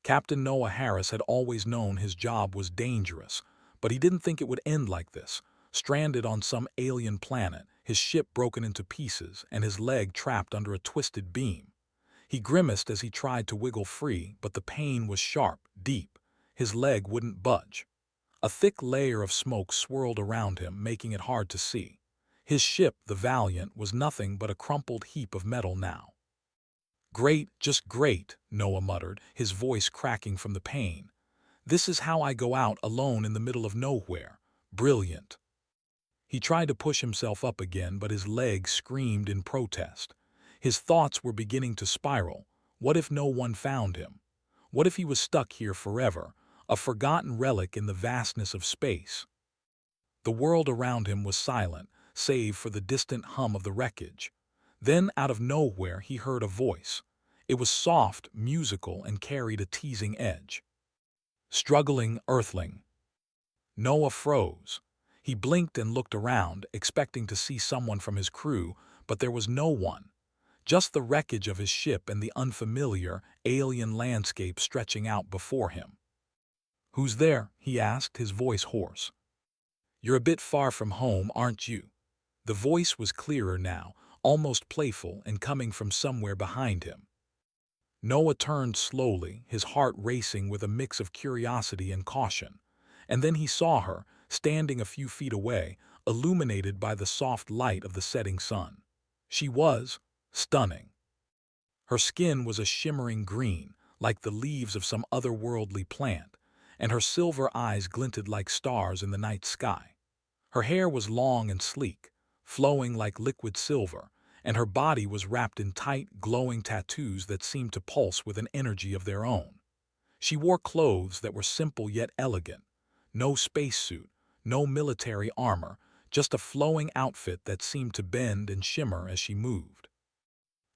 Captain Noah Harris had always known his job was dangerous, but he didn't think it would end like this. Stranded on some alien planet, his ship broken into pieces, and his leg trapped under a twisted beam. He grimaced as he tried to wiggle free, but the pain was sharp, deep. His leg wouldn't budge. A thick layer of smoke swirled around him, making it hard to see. His ship, the Valiant, was nothing but a crumpled heap of metal now. "Great, just great," Noah muttered, his voice cracking from the pain. "This is how I go out alone in the middle of nowhere. Brilliant." He tried to push himself up again, but his legs screamed in protest. His thoughts were beginning to spiral. What if no one found him? What if he was stuck here forever, a forgotten relic in the vastness of space? The world around him was silent, save for the distant hum of the wreckage. Then, out of nowhere, he heard a voice. It was soft, musical, and carried a teasing edge. "Struggling Earthling." Noah froze. He blinked and looked around, expecting to see someone from his crew, but there was no one. Just the wreckage of his ship and the unfamiliar, alien landscape stretching out before him. "Who's there?" he asked, his voice hoarse. "You're a bit far from home, aren't you?" The voice was clearer now, almost playful, and coming from somewhere behind him. Noah turned slowly, his heart racing with a mix of curiosity and caution. And then he saw her, standing a few feet away, illuminated by the soft light of the setting sun. She was stunning. Her skin was a shimmering green, like the leaves of some otherworldly plant, and her silver eyes glinted like stars in the night sky. Her hair was long and sleek, flowing like liquid silver, and her body was wrapped in tight, glowing tattoos that seemed to pulse with an energy of their own. She wore clothes that were simple yet elegant. No spacesuit, no military armor, just a flowing outfit that seemed to bend and shimmer as she moved.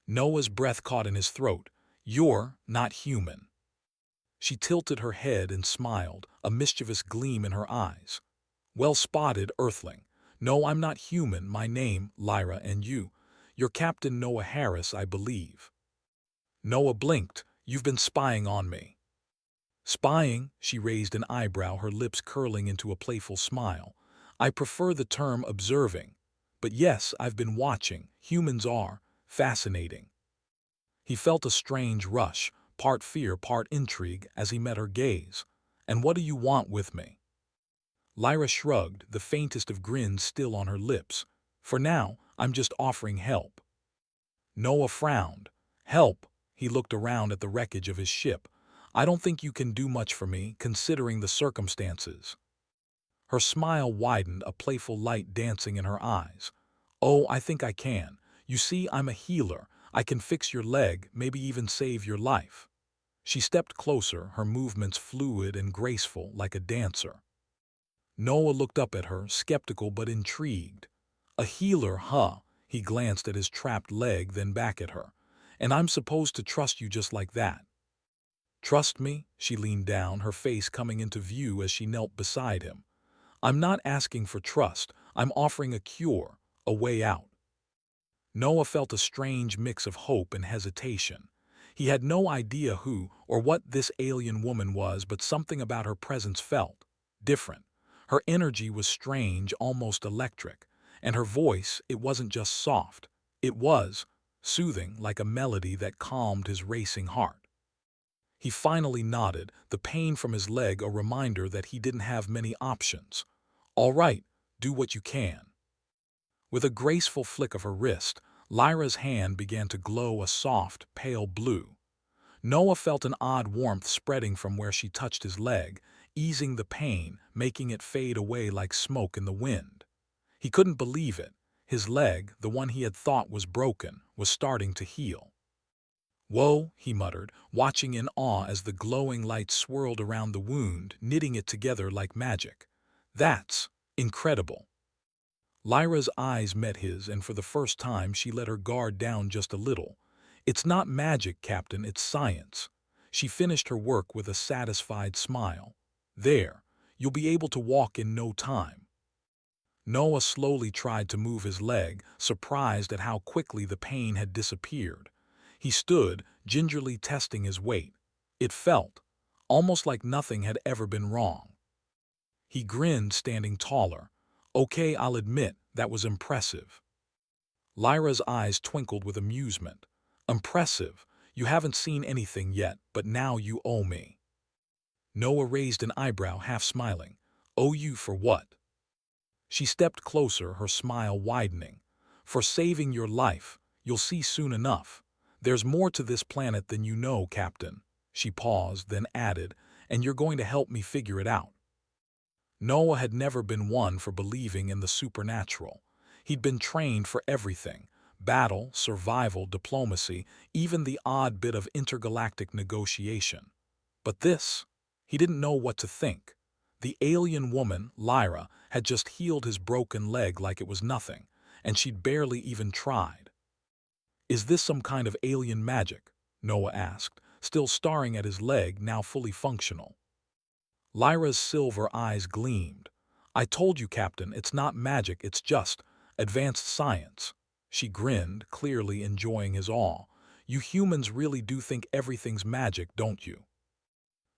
Noah's breath caught in his throat. "You're not human." She tilted her head and smiled, a mischievous gleam in her eyes. "Well spotted, Earthling. No, I'm not human. My name, Lyra, and you're Captain Noah Harris, I believe." Noah blinked. "You've been spying on me." "Spying?" She raised an eyebrow, her lips curling into a playful smile. "I prefer the term observing. But yes, I've been watching. Humans are fascinating." He felt a strange rush, part fear, part intrigue, as he met her gaze. "And what do you want with me?" Lyra shrugged, the faintest of grins still on her lips. "For now, I'm just offering help." Noah frowned. "Help?" He looked around at the wreckage of his ship. "I don't think you can do much for me, considering the circumstances." Her smile widened, a playful light dancing in her eyes. "Oh, I think I can. You see, I'm a healer. I can fix your leg, maybe even save your life." She stepped closer, her movements fluid and graceful, like a dancer. Noah looked up at her, skeptical but intrigued. "A healer, huh?" He glanced at his trapped leg, then back at her. "And I'm supposed to trust you just like that?" "Trust me?" She leaned down, her face coming into view as she knelt beside him. "I'm not asking for trust. I'm offering a cure, a way out." Noah felt a strange mix of hope and hesitation. He had no idea who or what this alien woman was, but something about her presence felt different. Her energy was strange, almost electric, and her voice, it wasn't just soft. It was soothing, like a melody that calmed his racing heart. He finally nodded, the pain from his leg a reminder that he didn't have many options. "All right, do what you can." With a graceful flick of her wrist, Lyra's hand began to glow a soft, pale blue. Noah felt an odd warmth spreading from where she touched his leg, easing the pain, making it fade away like smoke in the wind. He couldn't believe it. His leg, the one he had thought was broken, was starting to heal. "Whoa," he muttered, watching in awe as the glowing light swirled around the wound, knitting it together like magic. "That's incredible." Lyra's eyes met his, and for the first time she let her guard down just a little. "It's not magic, Captain, it's science." She finished her work with a satisfied smile. "There, you'll be able to walk in no time." Noah slowly tried to move his leg, surprised at how quickly the pain had disappeared. He stood, gingerly testing his weight. It felt almost like nothing had ever been wrong. He grinned, standing taller. Okay, I'll admit, that was impressive. Lyra's eyes twinkled with amusement. Impressive. You haven't seen anything yet, but now you owe me. Noah raised an eyebrow, half smiling. Owe you for what? She stepped closer, her smile widening. For saving your life. You'll see soon enough. There's more to this planet than you know, Captain. She paused, then added, and you're going to help me figure it out. Noah had never been one for believing in the supernatural. He'd been trained for everything: battle, survival, diplomacy, even the odd bit of intergalactic negotiation. But this, he didn't know what to think. The alien woman, Lyra, had just healed his broken leg like it was nothing, and she'd barely even tried. Is this some kind of alien magic? Noah asked, still staring at his leg, now fully functional. Lyra's silver eyes gleamed. I told you, Captain, it's not magic, it's just advanced science. She grinned, clearly enjoying his awe. You humans really do think everything's magic, don't you?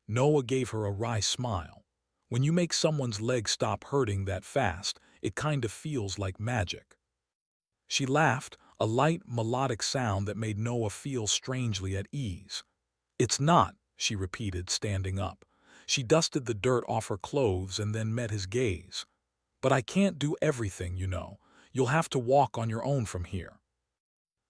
Noah gave her a wry smile. When you make someone's leg stop hurting that fast, it kind of feels like magic. She laughed, a light, melodic sound that made Noah feel strangely at ease. It's not, she repeated, standing up. She dusted the dirt off her clothes and then met his gaze. But I can't do everything, you know. You'll have to walk on your own from here.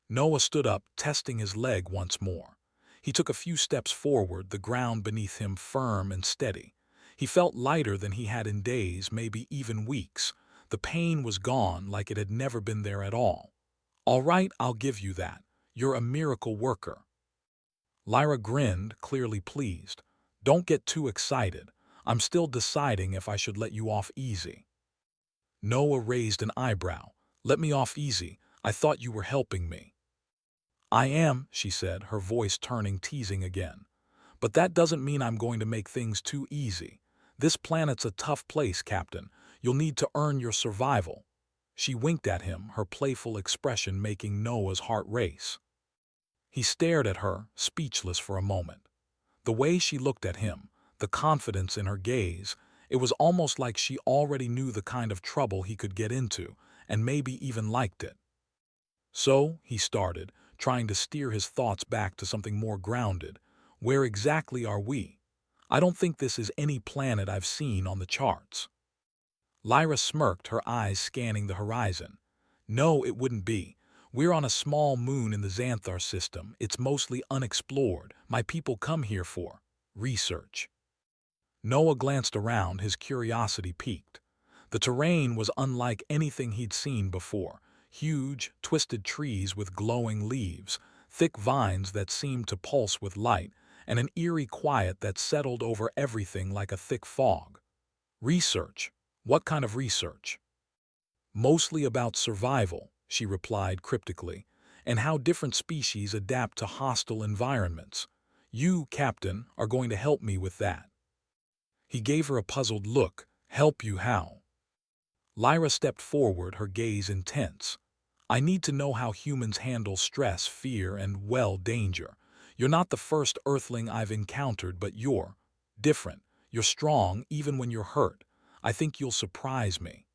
Noah stood up, testing his leg once more. He took a few steps forward, the ground beneath him firm and steady. He felt lighter than he had in days, maybe even weeks. The pain was gone, like it had never been there at all. All right, I'll give you that. You're a miracle worker. Lyra grinned, clearly pleased. Don't get too excited. I'm still deciding if I should let you off easy. Noah raised an eyebrow. Let me off easy. I thought you were helping me. I am, she said, her voice turning teasing again. But that doesn't mean I'm going to make things too easy. This planet's a tough place, Captain. You'll need to earn your survival. She winked at him, her playful expression making Noah's heart race. He stared at her, speechless for a moment. The way she looked at him, the confidence in her gaze, it was almost like she already knew the kind of trouble he could get into, and maybe even liked it. So, he started, trying to steer his thoughts back to something more grounded. Where exactly are we? I don't think this is any planet I've seen on the charts. Lyra smirked, her eyes scanning the horizon. No, it wouldn't be. We're on a small moon in the Xanthar system. It's mostly unexplored. My people come here for research. Noah glanced around, his curiosity piqued. The terrain was unlike anything he'd seen before. Huge, twisted trees with glowing leaves, thick vines that seemed to pulse with light, and an eerie quiet that settled over everything like a thick fog. Research? What kind of research? Mostly about survival, she replied cryptically, and how different species adapt to hostile environments. You, Captain, are going to help me with that. He gave her a puzzled look. Help you how? Lyra stepped forward, her gaze intense. I need to know how humans handle stress, fear, and, well, danger. You're not the first Earthling I've encountered, but you're different. You're strong, even when you're hurt. I think you'll surprise me.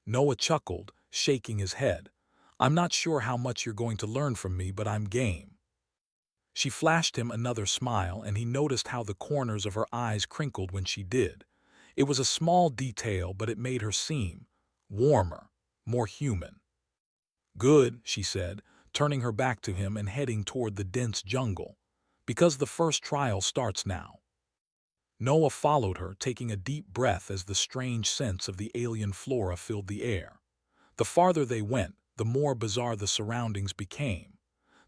Noah chuckled, shaking his head. I'm not sure how much you're going to learn from me, but I'm game. She flashed him another smile, and he noticed how the corners of her eyes crinkled when she did. It was a small detail, but it made her seem warmer, more human. Good, she said, turning her back to him and heading toward the dense jungle. Because the first trial starts now. Noah followed her, taking a deep breath as the strange sense of the alien flora filled the air. The farther they went, the more bizarre the surroundings became.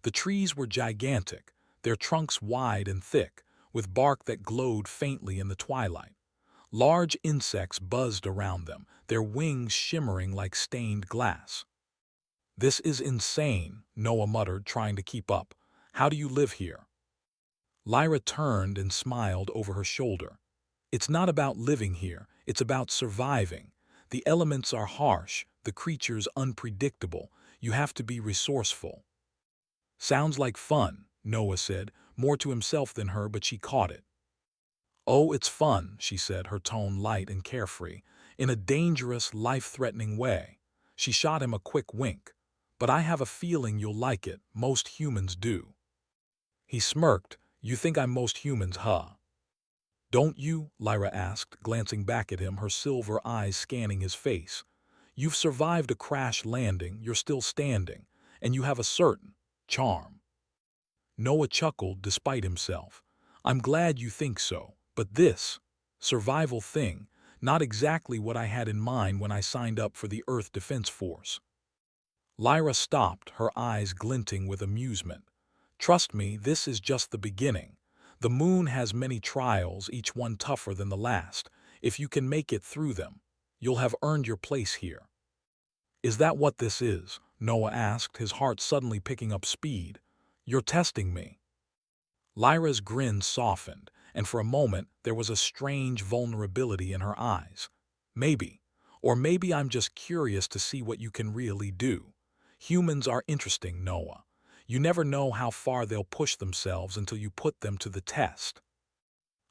The trees were gigantic, their trunks wide and thick, with bark that glowed faintly in the twilight. Large insects buzzed around them, their wings shimmering like stained glass. This is insane, Noah muttered, trying to keep up. How do you live here? Lyra turned and smiled over her shoulder. It's not about living here, it's about surviving. The elements are harsh, the creatures unpredictable. You have to be resourceful. Sounds like fun, Noah said, more to himself than her, but she caught it. "Oh, it's fun," she said, her tone light and carefree. "In a dangerous, life-threatening way." She shot him a quick wink. "But I have a feeling you'll like it. Most humans do." He smirked. "You think I'm most humans, huh?" "Don't you?" Lyra asked, glancing back at him, her silver eyes scanning his face. "You've survived a crash landing, you're still standing, and you have a certain charm." Noah chuckled despite himself. "I'm glad you think so, but this survival thing, not exactly what I had in mind when I signed up for the Earth Defense Force." Lyra stopped, her eyes glinting with amusement. "Trust me, this is just the beginning. The moon has many trials, each one tougher than the last. If you can make it through them, you'll have earned your place here." "Is that what this is?" Noah asked, his heart suddenly picking up speed. "You're testing me." Lyra's grin softened, and for a moment there was a strange vulnerability in her eyes. "Maybe. Or maybe I'm just curious to see what you can really do. Humans are interesting, Noah. You never know how far they'll push themselves until you put them to the test."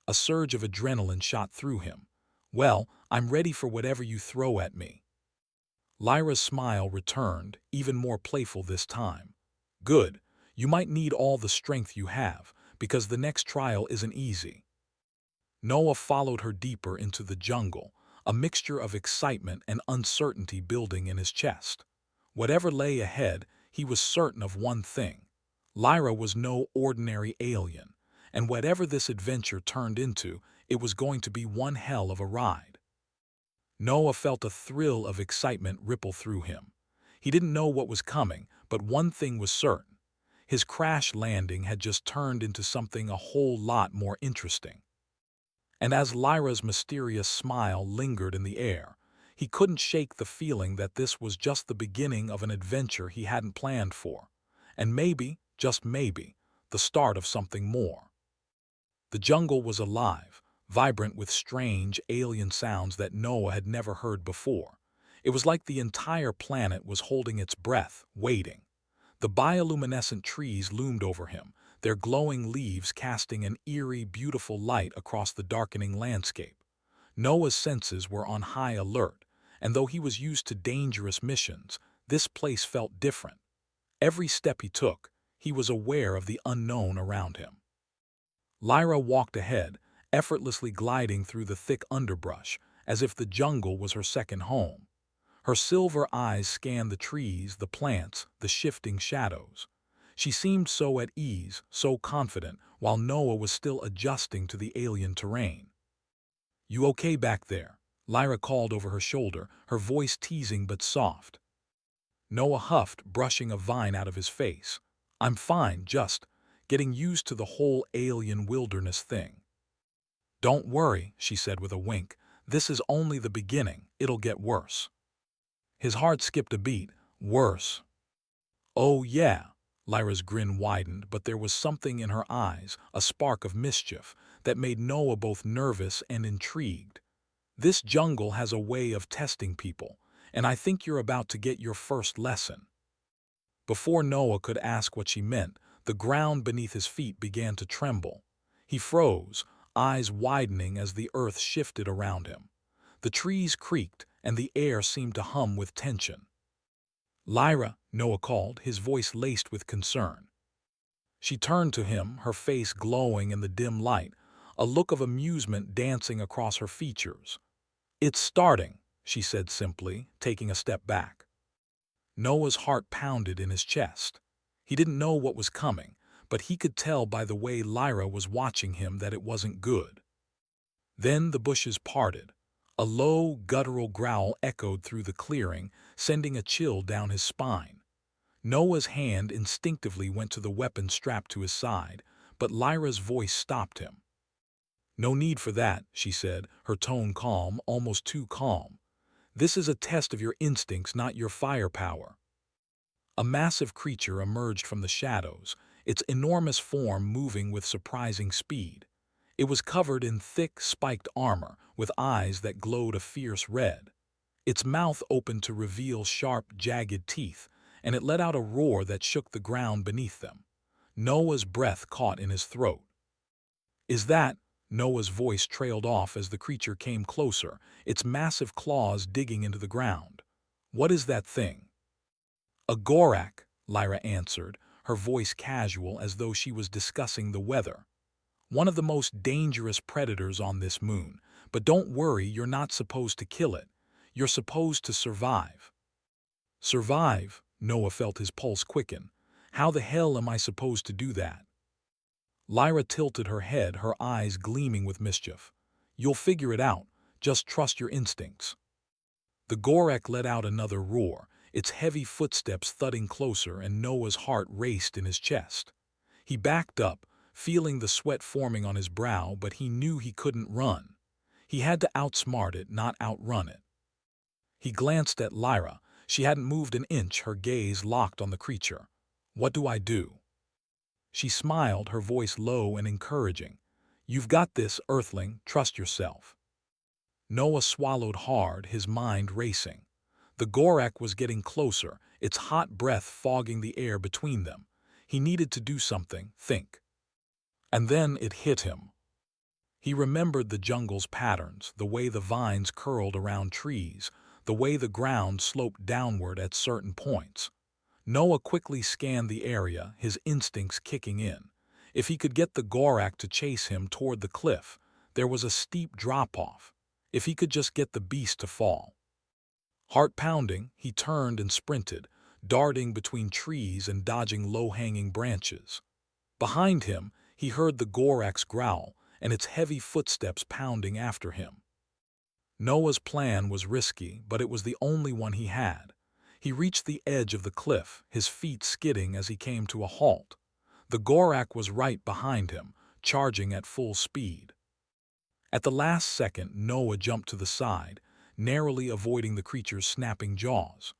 A surge of adrenaline shot through him. "Well, I'm ready for whatever you throw at me." Lyra's smile returned, even more playful this time. "Good. You might need all the strength you have, because the next trial isn't easy." Noah followed her deeper into the jungle, a mixture of excitement and uncertainty building in his chest. Whatever lay ahead, he was certain of one thing. Lyra was no ordinary alien, and whatever this adventure turned into, it was going to be one hell of a ride. Noah felt a thrill of excitement ripple through him. He didn't know what was coming, but one thing was certain. His crash landing had just turned into something a whole lot more interesting. And as Lyra's mysterious smile lingered in the air, he couldn't shake the feeling that this was just the beginning of an adventure he hadn't planned for. And maybe, just maybe, the start of something more. The jungle was alive, vibrant with strange, alien sounds that Noah had never heard before. It was like the entire planet was holding its breath, waiting. The bioluminescent trees loomed over him, their glowing leaves casting an eerie, beautiful light across the darkening landscape. Noah's senses were on high alert, and though he was used to dangerous missions, this place felt different. Every step he took, he was aware of the unknown around him. Lyra walked ahead, effortlessly gliding through the thick underbrush, as if the jungle was her second home. Her silver eyes scanned the trees, the plants, the shifting shadows. She seemed so at ease, so confident, while Noah was still adjusting to the alien terrain. "You okay back there?" Lyra called over her shoulder, her voice teasing but soft. Noah huffed, brushing a vine out of his face. "I'm fine, just getting used to the whole alien wilderness thing." "Don't worry," she said with a wink. "This is only the beginning. It'll get worse." His heart skipped a beat. "Worse?" "Oh, yeah." Lyra's grin widened, but there was something in her eyes, a spark of mischief, that made Noah both nervous and intrigued. "This jungle has a way of testing people, and I think you're about to get your first lesson." Before Noah could ask what she meant, the ground beneath his feet began to tremble. He froze, eyes widening as the earth shifted around him. The trees creaked, and the air seemed to hum with tension. "Lyra," Noah called, his voice laced with concern. She turned to him, her face glowing in the dim light, a look of amusement dancing across her features. "It's starting," she said simply, taking a step back. Noah's heart pounded in his chest. He didn't know what was coming, but he could tell by the way Lyra was watching him that it wasn't good. Then the bushes parted. A low, guttural growl echoed through the clearing, sending a chill down his spine. Noah's hand instinctively went to the weapon strapped to his side, but Lyra's voice stopped him. "No need for that," she said, her tone calm, almost too calm. "This is a test of your instincts, not your firepower." A massive creature emerged from the shadows, its enormous form moving with surprising speed. It was covered in thick, spiked armor, with eyes that glowed a fierce red. Its mouth opened to reveal sharp, jagged teeth, and it let out a roar that shook the ground beneath them. Noah's breath caught in his throat. "Is that?" Noah's voice trailed off as the creature came closer, its massive claws digging into the ground. "What is that thing?" "A Gorak," Lyra answered, her voice casual as though she was discussing the weather. "One of the most dangerous predators on this moon. But don't worry, you're not supposed to kill it. You're supposed to survive." "Survive?" Noah felt his pulse quicken. "How the hell am I supposed to do that?" Lyra tilted her head, her eyes gleaming with mischief. "You'll figure it out. Just trust your instincts." The Gorak let out another roar, its heavy footsteps thudding closer, and Noah's heart raced in his chest. He backed up, feeling the sweat forming on his brow, but he knew he couldn't run. He had to outsmart it, not outrun it. He glanced at Lyra. She hadn't moved an inch, her gaze locked on the creature. "What do I do?" She smiled, her voice low and encouraging. "You've got this, Earthling. Trust yourself." Noah swallowed hard, his mind racing. The Gorak was getting closer, its hot breath fogging the air between them. He needed to do something, think. And then it hit him. He remembered the jungle's patterns, the way the vines curled around trees, the way the ground sloped downward at certain points. Noah quickly scanned the area, his instincts kicking in. If he could get the Gorak to chase him toward the cliff, there was a steep drop-off. If he could just get the beast to fall. Heart pounding, he turned and sprinted, darting between trees and dodging low-hanging branches. Behind him, he heard the Gorak's growl and its heavy footsteps pounding after him. Noah's plan was risky, but it was the only one he had. He reached the edge of the cliff, his feet skidding as he came to a halt. The Gorak was right behind him, charging at full speed. At the last second, Noah jumped to the side, narrowly avoiding the creature's snapping jaws.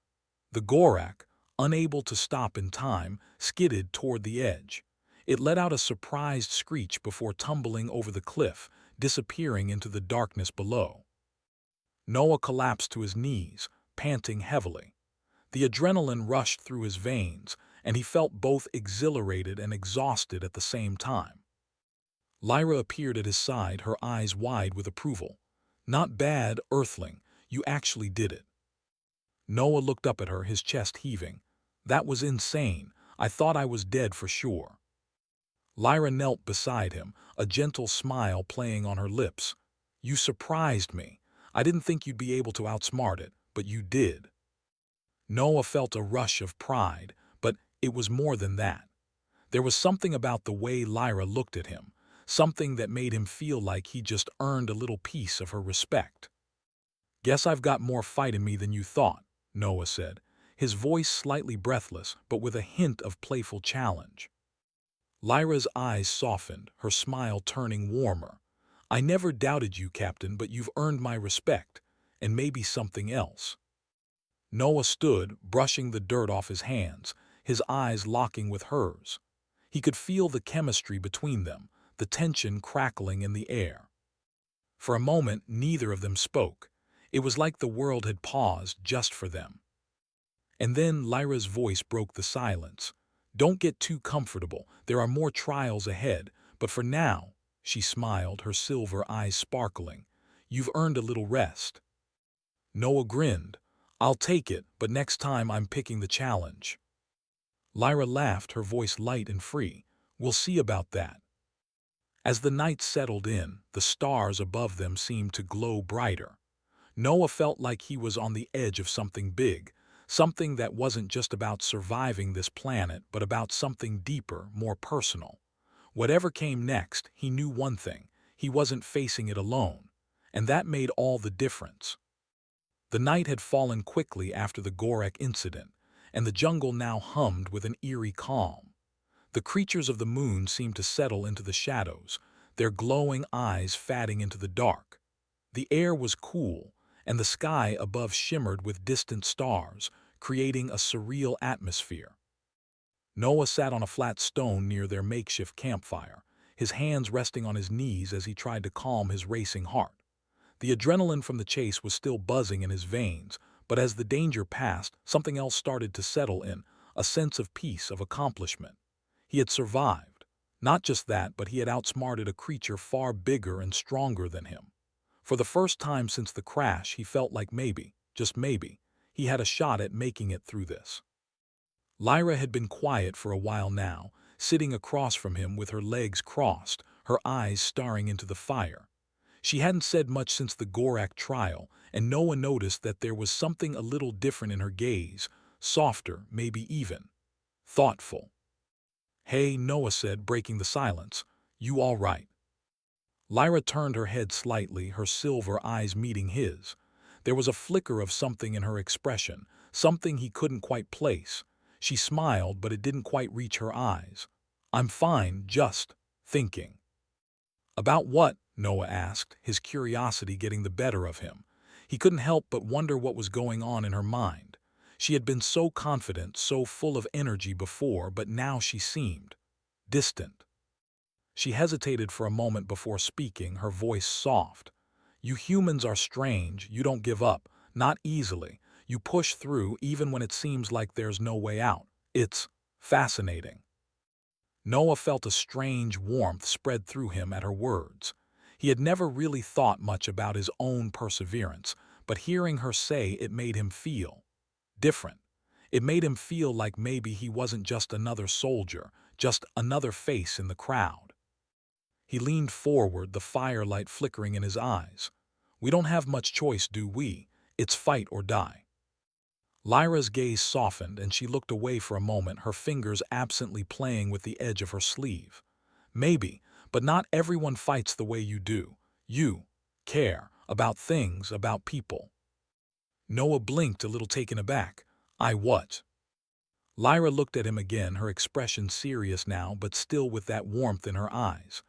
The Gorak, unable to stop in time, skidded toward the edge. It let out a surprised screech before tumbling over the cliff, disappearing into the darkness below. Noah collapsed to his knees, panting heavily. The adrenaline rushed through his veins, and he felt both exhilarated and exhausted at the same time. Lyra appeared at his side, her eyes wide with approval. "Not bad, Earthling. You actually did it." Noah looked up at her, his chest heaving. "That was insane. I thought I was dead for sure." Lyra knelt beside him, a gentle smile playing on her lips. "You surprised me. I didn't think you'd be able to outsmart it, but you did." Noah felt a rush of pride, but it was more than that. There was something about the way Lyra looked at him, something that made him feel like he just earned a little piece of her respect. "Guess I've got more fight in me than you thought," Noah said, his voice slightly breathless but with a hint of playful challenge. Lyra's eyes softened, her smile turning warmer. "I never doubted you, Captain, but you've earned my respect, and maybe something else." Noah stood, brushing the dirt off his hands, his eyes locking with hers. He could feel the chemistry between them, the tension crackling in the air. For a moment, neither of them spoke. It was like the world had paused just for them. And then Lyra's voice broke the silence. "Don't get too comfortable. There are more trials ahead, but for now," she smiled, her silver eyes sparkling, "you've earned a little rest." Noah grinned. "I'll take it, but next time I'm picking the challenge." Lyra laughed, her voice light and free. "We'll see about that." As the night settled in, the stars above them seemed to glow brighter. Noah felt like he was on the edge of something big, something that wasn't just about surviving this planet, but about something deeper, more personal. Whatever came next, he knew one thing: he wasn't facing it alone. And that made all the difference. The night had fallen quickly after the Gorak incident, and the jungle now hummed with an eerie calm. The creatures of the moon seemed to settle into the shadows, their glowing eyes fading into the dark. The air was cool, and the sky above shimmered with distant stars, creating a surreal atmosphere. Noah sat on a flat stone near their makeshift campfire, his hands resting on his knees as he tried to calm his racing heart. The adrenaline from the chase was still buzzing in his veins, but as the danger passed, something else started to settle in, a sense of peace, of accomplishment. He had survived. Not just that, but he had outsmarted a creature far bigger and stronger than him. For the first time since the crash, he felt like maybe, just maybe, he had a shot at making it through this. Lyra had been quiet for a while now, sitting across from him with her legs crossed, her eyes staring into the fire. She hadn't said much since the Gorak trial, and Noah noticed that there was something a little different in her gaze, softer, maybe even thoughtful. "Hey," Noah said, breaking the silence. "You all right?" Lyra turned her head slightly, her silver eyes meeting his. There was a flicker of something in her expression, something he couldn't quite place. She smiled, but it didn't quite reach her eyes. "I'm fine, just thinking." "About what?" Noah asked, his curiosity getting the better of him. He couldn't help but wonder what was going on in her mind. She had been so confident, so full of energy before, but now she seemed distant. She hesitated for a moment before speaking, her voice soft. "You humans are strange. You don't give up. Not easily. You push through even when it seems like there's no way out. It's fascinating." Noah felt a strange warmth spread through him at her words. He had never really thought much about his own perseverance, but hearing her say it made him feel different. It made him feel like maybe he wasn't just another soldier, just another face in the crowd. He leaned forward, the firelight flickering in his eyes. "We don't have much choice, do we? It's fight or die." Lyra's gaze softened, and she looked away for a moment, her fingers absently playing with the edge of her sleeve. "Maybe, but not everyone fights the way you do. You care about things, about people." Noah blinked, a little taken aback. "I what?" Lyra looked at him again, her expression serious now, but still with that warmth in her eyes.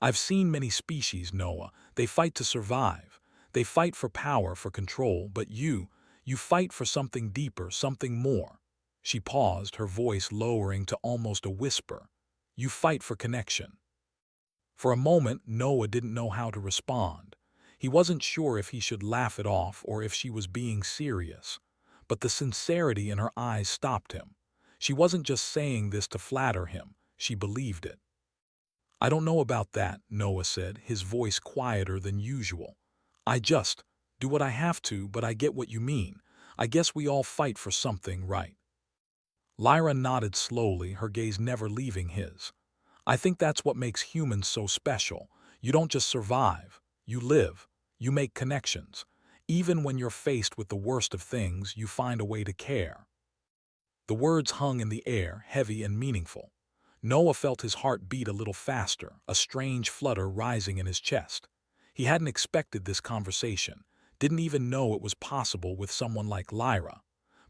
"I've seen many species, Noah. They fight to survive. They fight for power, for control, but you fight for something deeper, something more." She paused, her voice lowering to almost a whisper. "You fight for connection." For a moment, Noah didn't know how to respond. He wasn't sure if he should laugh it off or if she was being serious. But the sincerity in her eyes stopped him. She wasn't just saying this to flatter him, she believed it. "I don't know about that," Noah said, his voice quieter than usual. "I just do what I have to, but I get what you mean. I guess we all fight for something, right?" Lyra nodded slowly, her gaze never leaving his. "I think that's what makes humans so special. You don't just survive. You live. You make connections. Even when you're faced with the worst of things, you find a way to care." The words hung in the air, heavy and meaningful. Noah felt his heart beat a little faster, a strange flutter rising in his chest. He hadn't expected this conversation, didn't even know it was possible with someone like Lyra.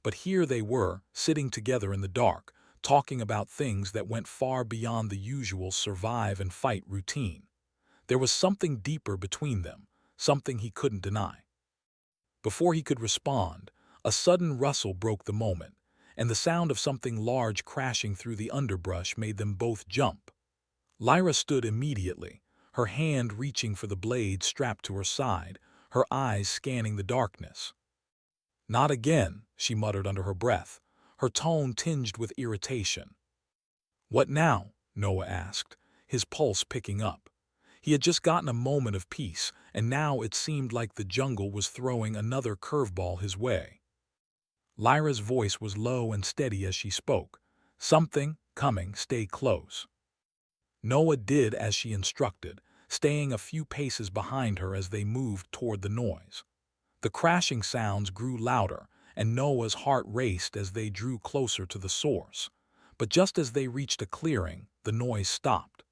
But here they were, sitting together in the dark, talking about things that went far beyond the usual survive and fight routine. There was something deeper between them, something he couldn't deny. Before he could respond, a sudden rustle broke the moment, and the sound of something large crashing through the underbrush made them both jump. Lyra stood immediately, her hand reaching for the blade strapped to her side, her eyes scanning the darkness. "Not again," she muttered under her breath, her tone tinged with irritation. "What now?" Noah asked, his pulse picking up. He had just gotten a moment of peace, and now it seemed like the jungle was throwing another curveball his way. Lyra's voice was low and steady as she spoke. "Something coming, stay close." Noah did as she instructed, staying a few paces behind her as they moved toward the noise. The crashing sounds grew louder, and Noah's heart raced as they drew closer to the source. But just as they reached a clearing, the noise stopped.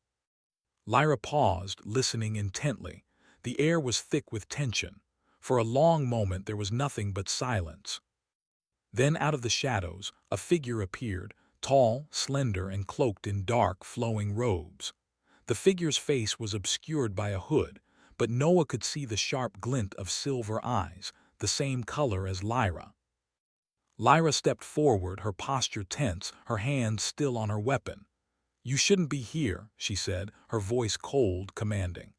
Lyra paused, listening intently. The air was thick with tension. For a long moment there was nothing but silence. Then out of the shadows, a figure appeared, tall, slender, and cloaked in dark, flowing robes. The figure's face was obscured by a hood, but Noah could see the sharp glint of silver eyes, the same color as Lyra. Lyra stepped forward, her posture tense, her hand still on her weapon. "You shouldn't be here," she said, her voice cold, commanding.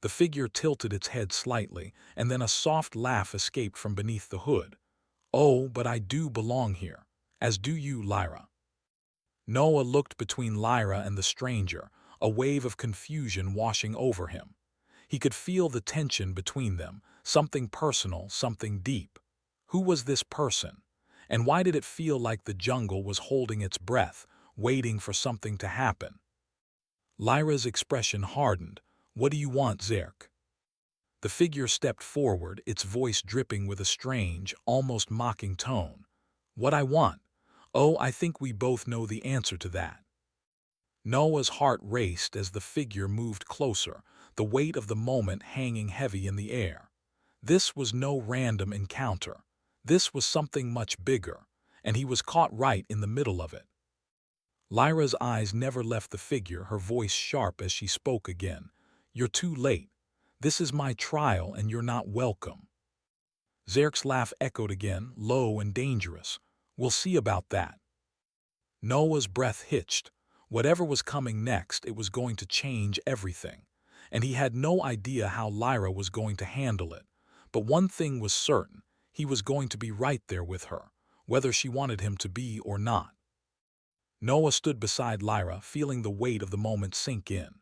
The figure tilted its head slightly, and then a soft laugh escaped from beneath the hood. "Oh, but I do belong here. As do you, Lyra." Noah looked between Lyra and the stranger, a wave of confusion washing over him. He could feel the tension between them, something personal, something deep. Who was this person? And why did it feel like the jungle was holding its breath, waiting for something to happen? Lyra's expression hardened. "What do you want, Zerk?" The figure stepped forward, its voice dripping with a strange, almost mocking tone. "What I want? Oh, I think we both know the answer to that." Noah's heart raced as the figure moved closer, the weight of the moment hanging heavy in the air. This was no random encounter. This was something much bigger, and he was caught right in the middle of it. Lyra's eyes never left the figure, her voice sharp as she spoke again. "You're too late. This is my trial, and you're not welcome." Zerk's laugh echoed again, low and dangerous. "We'll see about that." Noah's breath hitched. Whatever was coming next, it was going to change everything. And he had no idea how Lyra was going to handle it. But one thing was certain, he was going to be right there with her, whether she wanted him to be or not. Noah stood beside Lyra, feeling the weight of the moment sink in.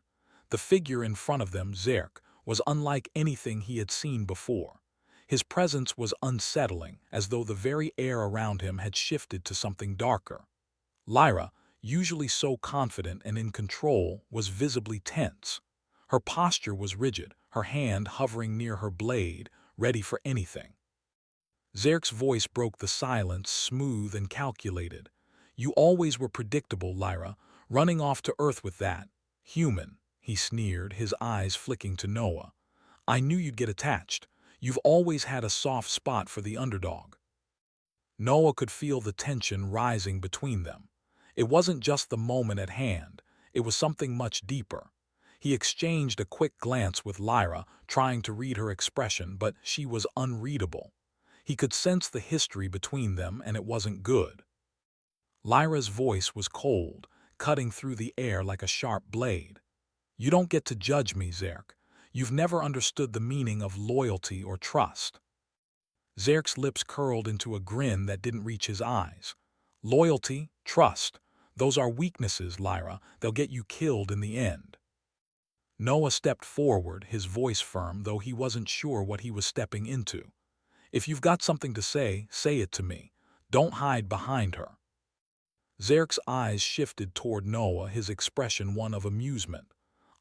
The figure in front of them, Zerk, was unlike anything he had seen before. His presence was unsettling, as though the very air around him had shifted to something darker. Lyra, usually so confident and in control, was visibly tense. Her posture was rigid, her hand hovering near her blade, ready for anything. Zerk's voice broke the silence, smooth and calculated. "You always were predictable, Lyra, running off to Earth with that. Human," he sneered, his eyes flicking to Noah. "I knew you'd get attached. You've always had a soft spot for the underdog." Noah could feel the tension rising between them. It wasn't just the moment at hand, it was something much deeper. He exchanged a quick glance with Lyra, trying to read her expression, but she was unreadable. He could sense the history between them, and it wasn't good. Lyra's voice was cold, cutting through the air like a sharp blade. "You don't get to judge me, Zerk. You've never understood the meaning of loyalty or trust." Zerk's lips curled into a grin that didn't reach his eyes. "Loyalty, trust, those are weaknesses, Lyra. They'll get you killed in the end." Noah stepped forward, his voice firm, though he wasn't sure what he was stepping into. "If you've got something to say it to me. Don't hide behind her." Zerk's eyes shifted toward Noah, his expression one of amusement.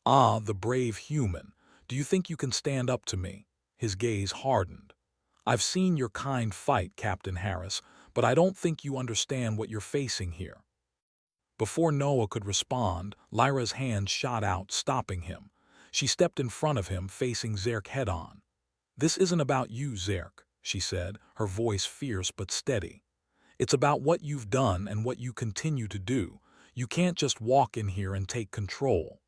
"Ah, the brave human. Do you think you can stand up to me?" His gaze hardened. "I've seen your kind fight, Captain Harris, but I don't think you understand what you're facing here." Before Noah could respond, Lyra's hand shot out, stopping him. She stepped in front of him, facing Zerk head-on. "This isn't about you, Zerk," she said, her voice fierce but steady. "It's about what you've done and what you continue to do. You can't just walk in here and take control."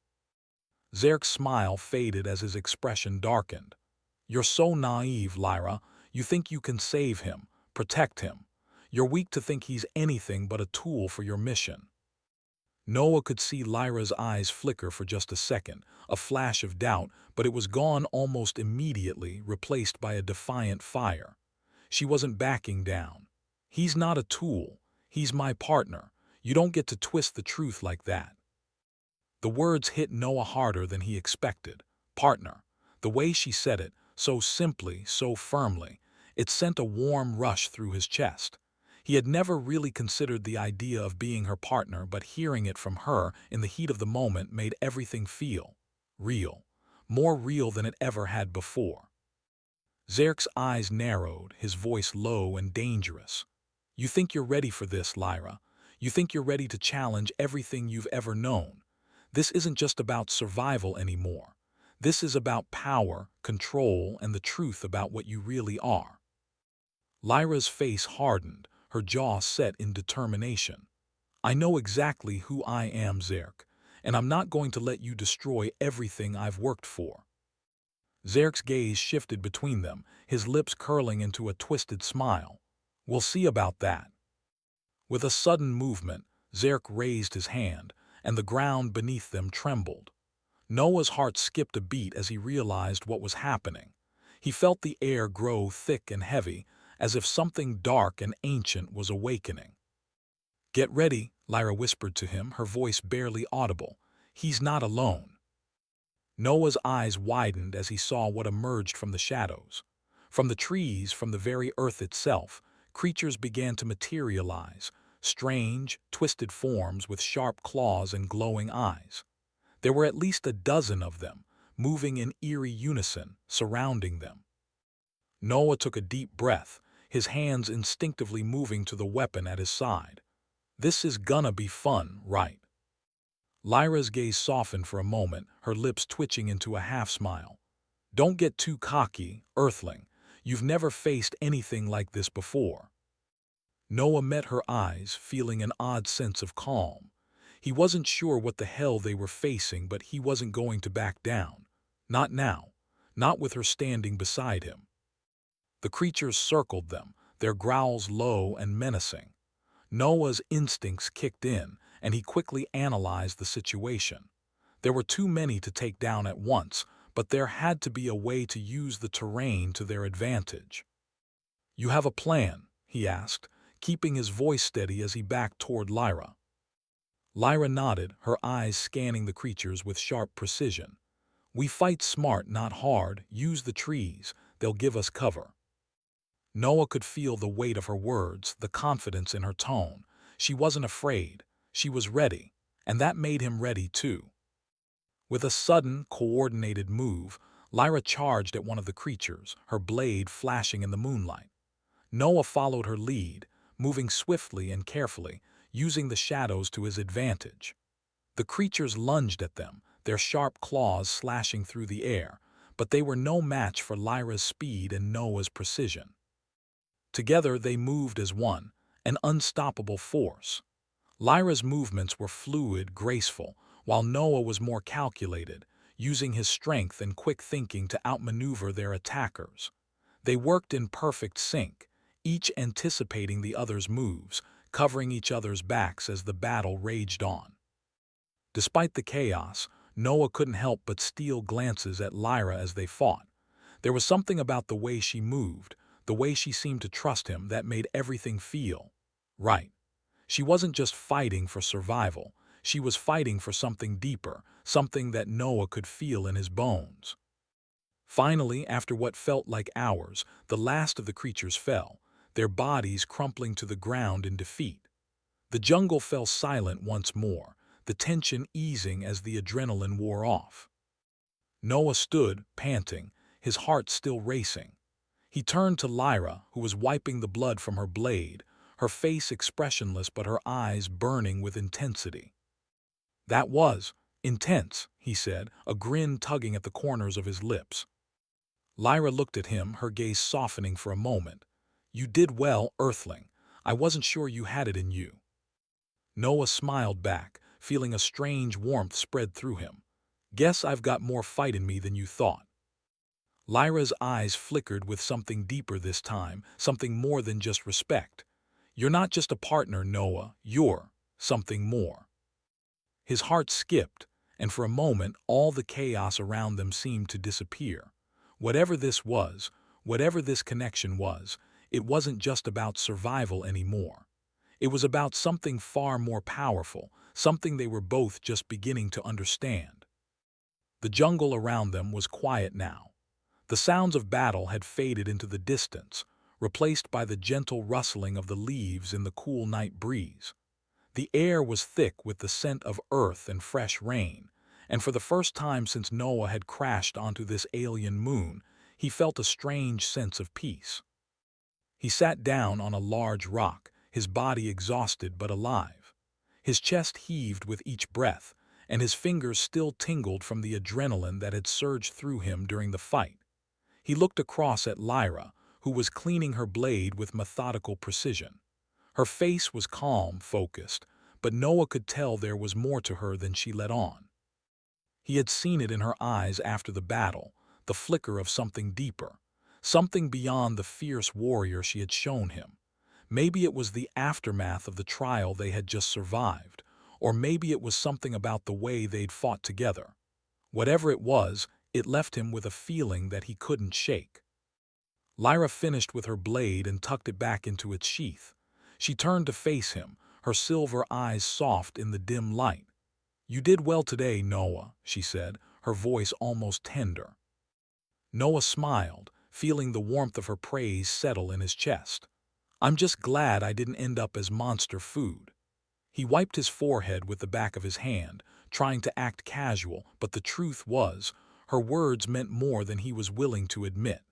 Zerk's smile faded as his expression darkened. "You're so naive, Lyra. You think you can save him, protect him. You're weak to think he's anything but a tool for your mission." Noah could see Lyra's eyes flicker for just a second, a flash of doubt, but it was gone almost immediately, replaced by a defiant fire. She wasn't backing down. "He's not a tool. He's my partner. You don't get to twist the truth like that." The words hit Noah harder than he expected. Partner. The way she said it, so simply, so firmly, it sent a warm rush through his chest. He had never really considered the idea of being her partner, but hearing it from her in the heat of the moment made everything feel real, more real than it ever had before. Zerk's eyes narrowed, his voice low and dangerous. "You think you're ready for this, Lyra. You think you're ready to challenge everything you've ever known. This isn't just about survival anymore. This is about power, control, and the truth about what you really are." Lyra's face hardened, her jaw set in determination. "I know exactly who I am, Zerk, and I'm not going to let you destroy everything I've worked for." Zerk's gaze shifted between them, his lips curling into a twisted smile. "We'll see about that." With a sudden movement, Zerk raised his hand, and the ground beneath them trembled. Noah's heart skipped a beat as he realized what was happening. He felt the air grow thick and heavy, as if something dark and ancient was awakening. "Get ready," Lyra whispered to him, her voice barely audible. "He's not alone." Noah's eyes widened as he saw what emerged from the shadows. From the trees, from the very earth itself, creatures began to materialize, strange, twisted forms with sharp claws and glowing eyes. There were at least a dozen of them, moving in eerie unison, surrounding them. Noah took a deep breath, his hands instinctively moving to the weapon at his side. "This is gonna be fun, right?" Lyra's gaze softened for a moment, her lips twitching into a half-smile. "Don't get too cocky, Earthling. You've never faced anything like this before." Noah met her eyes, feeling an odd sense of calm. He wasn't sure what the hell they were facing, but he wasn't going to back down. Not now. Not with her standing beside him. The creatures circled them, their growls low and menacing. Noah's instincts kicked in, and he quickly analyzed the situation. There were too many to take down at once, but there had to be a way to use the terrain to their advantage. "You have a plan?" he asked, keeping his voice steady as he backed toward Lyra. Lyra nodded, her eyes scanning the creatures with sharp precision. "We fight smart, not hard. Use the trees. They'll give us cover." Noah could feel the weight of her words, the confidence in her tone. She wasn't afraid. She was ready, and that made him ready too. With a sudden, coordinated move, Lyra charged at one of the creatures, her blade flashing in the moonlight. Noah followed her lead, moving swiftly and carefully, using the shadows to his advantage. The creatures lunged at them, their sharp claws slashing through the air, but they were no match for Lyra's speed and Noah's precision. Together they moved as one, an unstoppable force. Lyra's movements were fluid, graceful, while Noah was more calculated, using his strength and quick thinking to outmaneuver their attackers. They worked in perfect sync, each anticipating the other's moves, covering each other's backs as the battle raged on. Despite the chaos, Noah couldn't help but steal glances at Lyra as they fought. There was something about the way she moved, the way she seemed to trust him, that made everything feel right. She wasn't just fighting for survival, she was fighting for something deeper, something that Noah could feel in his bones. Finally, after what felt like hours, the last of the creatures fell, their bodies crumpling to the ground in defeat. The jungle fell silent once more, the tension easing as the adrenaline wore off. Noah stood, panting, his heart still racing. He turned to Lyra, who was wiping the blood from her blade, her face expressionless but her eyes burning with intensity. "That was intense," he said, a grin tugging at the corners of his lips. Lyra looked at him, her gaze softening for a moment. "You did well, Earthling. I wasn't sure you had it in you." Noah smiled back, feeling a strange warmth spread through him. "Guess I've got more fight in me than you thought." Lyra's eyes flickered with something deeper this time, something more than just respect. "You're not just a partner, Noah. You're something more." His heart skipped, and for a moment all the chaos around them seemed to disappear. Whatever this was, whatever this connection was, it wasn't just about survival anymore. It was about something far more powerful, something they were both just beginning to understand. The jungle around them was quiet now. The sounds of battle had faded into the distance, replaced by the gentle rustling of the leaves in the cool night breeze. The air was thick with the scent of earth and fresh rain, and for the first time since Noah had crashed onto this alien moon, he felt a strange sense of peace. He sat down on a large rock, his body exhausted but alive. His chest heaved with each breath, and his fingers still tingled from the adrenaline that had surged through him during the fight. He looked across at Lyra, who was cleaning her blade with methodical precision. Her face was calm, focused, but Noah could tell there was more to her than she let on. He had seen it in her eyes after the battle, the flicker of something deeper, something beyond the fierce warrior she had shown him. Maybe it was the aftermath of the trial they had just survived, or maybe it was something about the way they'd fought together. Whatever it was, it left him with a feeling that he couldn't shake. Lyra finished with her blade and tucked it back into its sheath. She turned to face him, her silver eyes soft in the dim light. "You did well today, Noah," she said, her voice almost tender. Noah smiled, feeling the warmth of her praise settle in his chest. "I'm just glad I didn't end up as monster food." He wiped his forehead with the back of his hand, trying to act casual, but the truth was, her words meant more than he was willing to admit.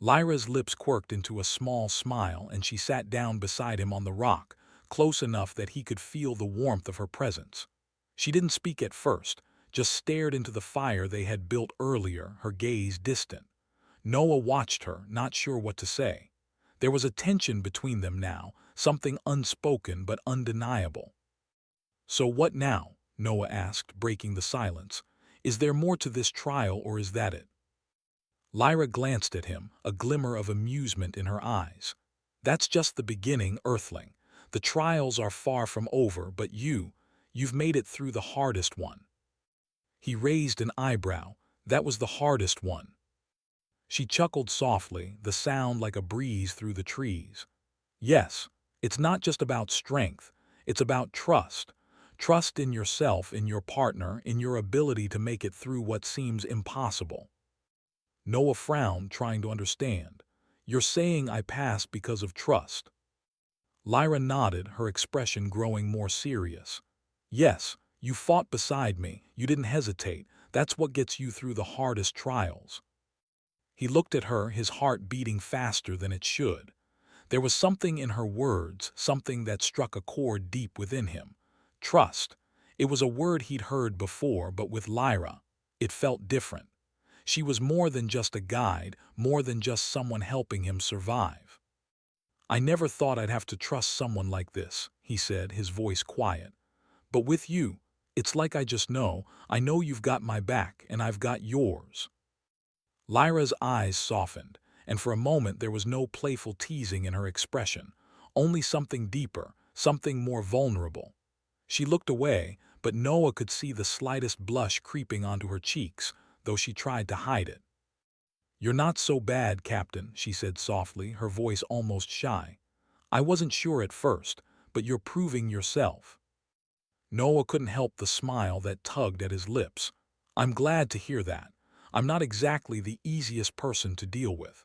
Lyra's lips quirked into a small smile and she sat down beside him on the rock, close enough that he could feel the warmth of her presence. She didn't speak at first, just stared into the fire they had built earlier, her gaze distant. Noah watched her, not sure what to say. There was a tension between them now, something unspoken but undeniable. "So what now?" Noah asked, breaking the silence. "Is there more to this trial or is that it?" Lyra glanced at him, a glimmer of amusement in her eyes. "That's just the beginning, Earthling. The trials are far from over, but you've made it through the hardest one." He raised an eyebrow. "That was the hardest one." She chuckled softly, the sound like a breeze through the trees. "Yes, it's not just about strength, it's about trust. Trust in yourself, in your partner, in your ability to make it through what seems impossible." Noah frowned, trying to understand. "You're saying I passed because of trust?" Lyra nodded, her expression growing more serious. "Yes, you fought beside me, you didn't hesitate. That's what gets you through the hardest trials." He looked at her, his heart beating faster than it should. There was something in her words, something that struck a chord deep within him. Trust. It was a word he'd heard before, but with Lyra, it felt different. She was more than just a guide, more than just someone helping him survive. "I never thought I'd have to trust someone like this," he said, his voice quiet. "But with you, it's like I know you've got my back and I've got yours." Lyra's eyes softened, and for a moment there was no playful teasing in her expression, only something deeper, something more vulnerable. She looked away, but Noah could see the slightest blush creeping onto her cheeks, though she tried to hide it. "You're not so bad, Captain," she said softly, her voice almost shy. "I wasn't sure at first, but you're proving yourself." Noah couldn't help the smile that tugged at his lips. "I'm glad to hear that. I'm not exactly the easiest person to deal with."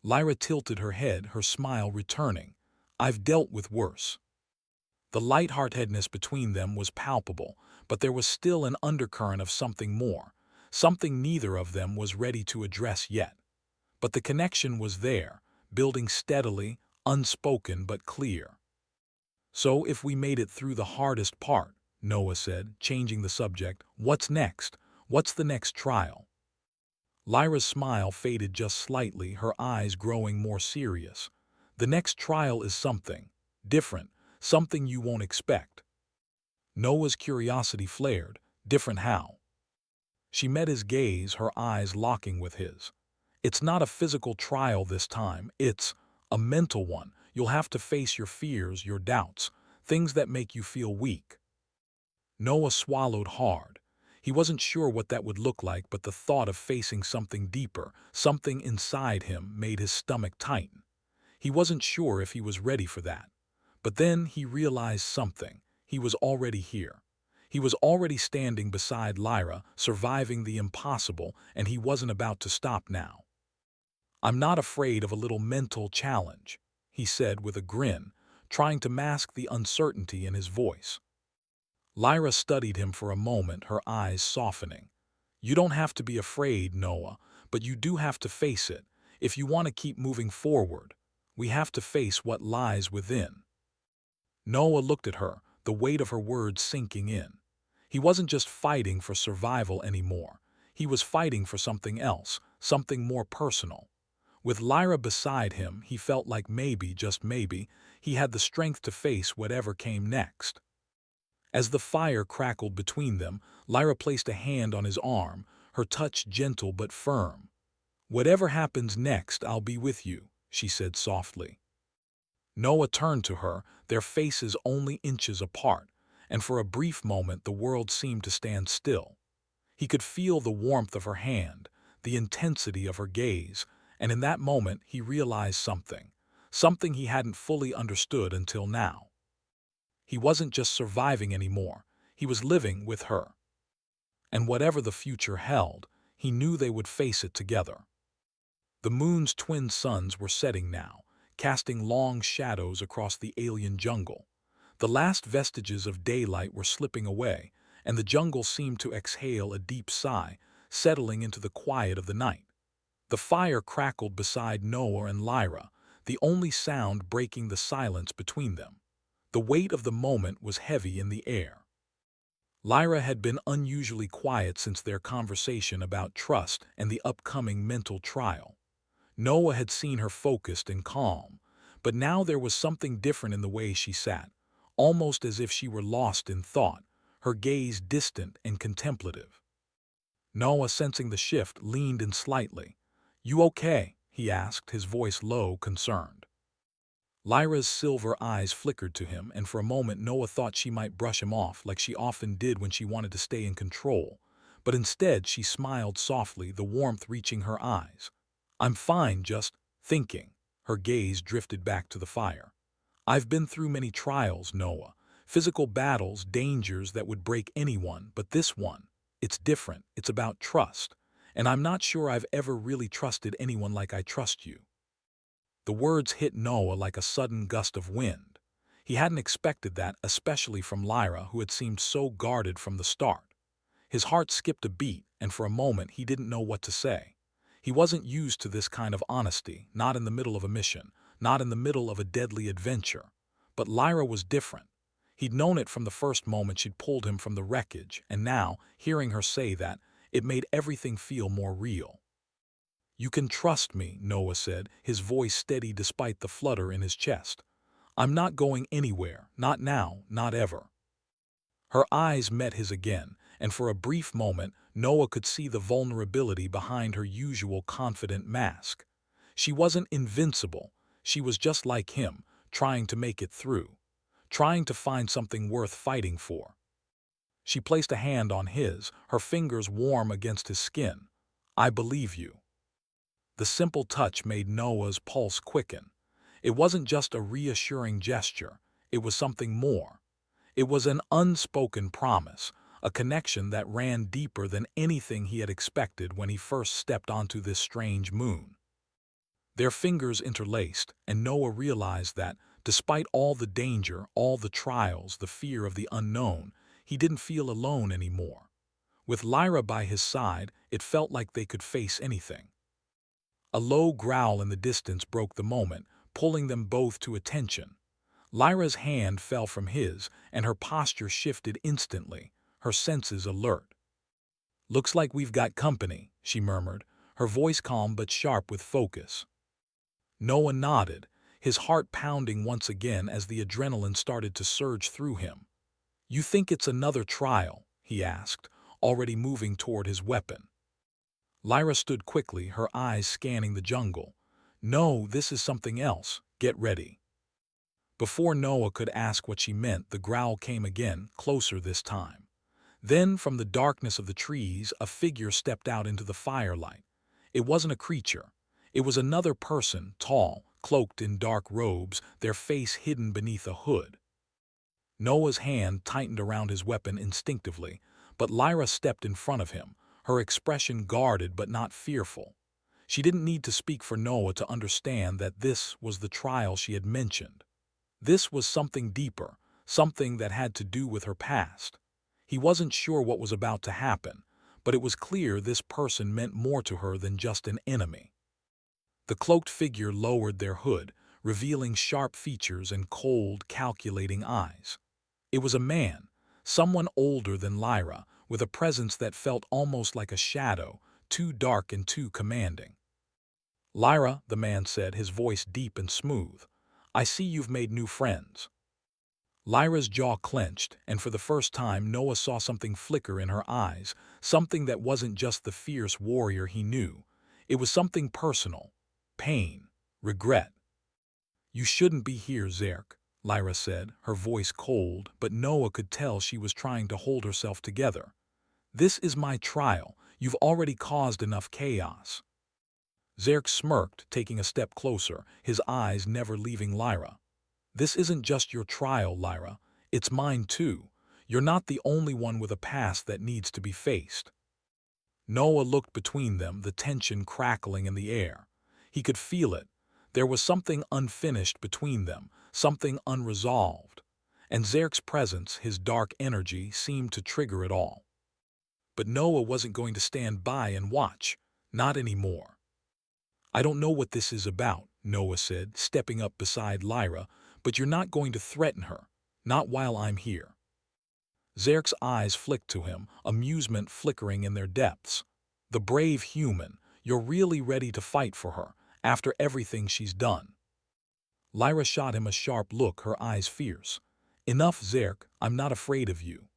Lyra tilted her head, her smile returning. "I've dealt with worse." The lightheartedness between them was palpable, but there was still an undercurrent of something more, something neither of them was ready to address yet. But the connection was there, building steadily, unspoken but clear. "So if we made it through the hardest part," Noah said, changing the subject, "what's next? What's the next trial?" Lyra's smile faded just slightly, her eyes growing more serious. "The next trial is something different, something you won't expect." Noah's curiosity flared. "Different how?" She met his gaze, her eyes locking with his. "It's not a physical trial this time, it's a mental one. You'll have to face your fears, your doubts, things that make you feel weak." Noah swallowed hard. He wasn't sure what that would look like, but the thought of facing something deeper, something inside him, made his stomach tighten. He wasn't sure if he was ready for that. But then he realized something. He was already here. He was already standing beside Lyra, surviving the impossible, and he wasn't about to stop now. "I'm not afraid of a little mental challenge," he said with a grin, trying to mask the uncertainty in his voice. Lyra studied him for a moment, her eyes softening. "You don't have to be afraid, Noah, but you do have to face it. If you want to keep moving forward, we have to face what lies within." Noah looked at her, the weight of her words sinking in. He wasn't just fighting for survival anymore. He was fighting for something else, something more personal. With Lyra beside him, he felt like maybe, just maybe, he had the strength to face whatever came next. As the fire crackled between them, Lyra placed a hand on his arm, her touch gentle but firm. "Whatever happens next, I'll be with you," she said softly. Noah turned to her, their faces only inches apart, and for a brief moment the world seemed to stand still. He could feel the warmth of her hand, the intensity of her gaze, and in that moment he realized something he hadn't fully understood until now. He wasn't just surviving anymore, he was living with her. And whatever the future held, he knew they would face it together. The moon's twin suns were setting now, casting long shadows across the alien jungle. The last vestiges of daylight were slipping away, and the jungle seemed to exhale a deep sigh, settling into the quiet of the night. The fire crackled beside Noah and Lyra, the only sound breaking the silence between them. The weight of the moment was heavy in the air. Lyra had been unusually quiet since their conversation about trust and the upcoming mental trial. Noah had seen her focused and calm, but now there was something different in the way she sat, almost as if she were lost in thought, her gaze distant and contemplative. Noah, sensing the shift, leaned in slightly. "You okay?" he asked, his voice low, concerned. Lyra's silver eyes flickered to him, and for a moment Noah thought she might brush him off like she often did when she wanted to stay in control. But instead she smiled softly, the warmth reaching her eyes. "I'm fine, just thinking." Her gaze drifted back to the fire. "I've been through many trials, Noah. Physical battles, dangers that would break anyone, but this one, it's different. It's about trust. And I'm not sure I've ever really trusted anyone like I trust you." The words hit Noah like a sudden gust of wind. He hadn't expected that, especially from Lyra, who had seemed so guarded from the start. His heart skipped a beat, and for a moment he didn't know what to say. He wasn't used to this kind of honesty, not in the middle of a mission, not in the middle of a deadly adventure. But Lyra was different. He'd known it from the first moment she'd pulled him from the wreckage, and now, hearing her say that, it made everything feel more real. "You can trust me," Noah said, his voice steady despite the flutter in his chest. "I'm not going anywhere, not now, not ever." Her eyes met his again, and for a brief moment Noah could see the vulnerability behind her usual confident mask. She wasn't invincible, she was just like him, trying to make it through, trying to find something worth fighting for. She placed a hand on his, her fingers warm against his skin. "I believe you." The simple touch made Noah's pulse quicken. It wasn't just a reassuring gesture, it was something more. It was an unspoken promise, a connection that ran deeper than anything he had expected when he first stepped onto this strange moon. Their fingers interlaced, and Noah realized that, despite all the danger, all the trials, the fear of the unknown, he didn't feel alone anymore. With Lyra by his side, it felt like they could face anything. A low growl in the distance broke the moment, pulling them both to attention. Lyra's hand fell from his, and her posture shifted instantly, her senses alert. "Looks like we've got company," she murmured, her voice calm but sharp with focus. Noah nodded, his heart pounding once again as the adrenaline started to surge through him. "You think it's another trial?" he asked, already moving toward his weapon. Lyra stood quickly, her eyes scanning the jungle. "No, this is something else. Get ready." Before Noah could ask what she meant, the growl came again, closer this time. Then, from the darkness of the trees, a figure stepped out into the firelight. It wasn't a creature. It was another person, tall, cloaked in dark robes, their face hidden beneath a hood. Noah's hand tightened around his weapon instinctively, but Lyra stepped in front of him, her expression guarded but not fearful. She didn't need to speak for Noah to understand that this was the trial she had mentioned. This was something deeper, something that had to do with her past. He wasn't sure what was about to happen, but it was clear this person meant more to her than just an enemy. The cloaked figure lowered their hood, revealing sharp features and cold, calculating eyes. It was a man, someone older than Lyra, with a presence that felt almost like a shadow, too dark and too commanding. "Lyra," the man said, his voice deep and smooth, "I see you've made new friends." Lyra's jaw clenched, and for the first time Noah saw something flicker in her eyes, something that wasn't just the fierce warrior he knew. It was something personal, pain, regret. "You shouldn't be here, Zerk," Lyra said, her voice cold, but Noah could tell she was trying to hold herself together. "This is my trial. You've already caused enough chaos." Zerk smirked, taking a step closer, his eyes never leaving Lyra. "This isn't just your trial, Lyra. It's mine too. You're not the only one with a past that needs to be faced. Noah looked between them, the tension crackling in the air. He could feel it. There was something unfinished between them, something unresolved. And Zerk's presence, his dark energy, seemed to trigger it all. But Noah wasn't going to stand by and watch. Not anymore. I don't know what this is about, Noah said, stepping up beside Lyra, but you're not going to threaten her. Not while I'm here. Zerk's eyes flicked to him, amusement flickering in their depths. The brave human, you're really ready to fight for her, after everything she's done. Lyra shot him a sharp look, her eyes fierce. Enough, Zerk, I'm not afraid of you.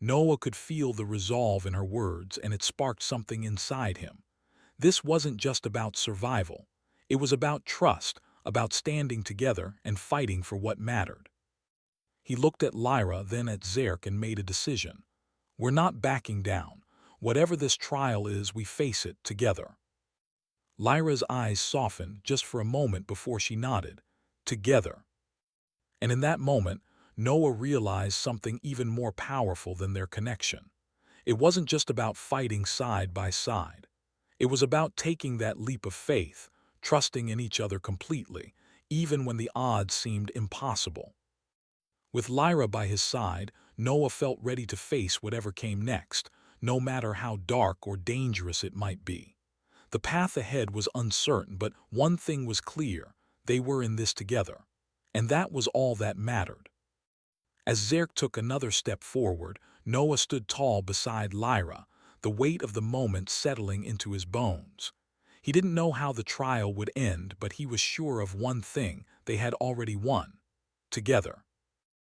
Noah could feel the resolve in her words, and it sparked something inside him. This wasn't just about survival. It was about trust, about standing together and fighting for what mattered. He looked at Lyra, then at Zerk, and made a decision. We're not backing down. Whatever this trial is, we face it together. Lyra's eyes softened just for a moment before she nodded. Together. And in that moment, Noah realized something even more powerful than their connection. It wasn't just about fighting side by side. It was about taking that leap of faith, trusting in each other completely, even when the odds seemed impossible. With Lyra by his side, Noah felt ready to face whatever came next, no matter how dark or dangerous it might be. The path ahead was uncertain, but one thing was clear: they were in this together. And that was all that mattered. As Zerk took another step forward, Noah stood tall beside Lyra, the weight of the moment settling into his bones. He didn't know how the trial would end, but he was sure of one thing: they had already won. Together.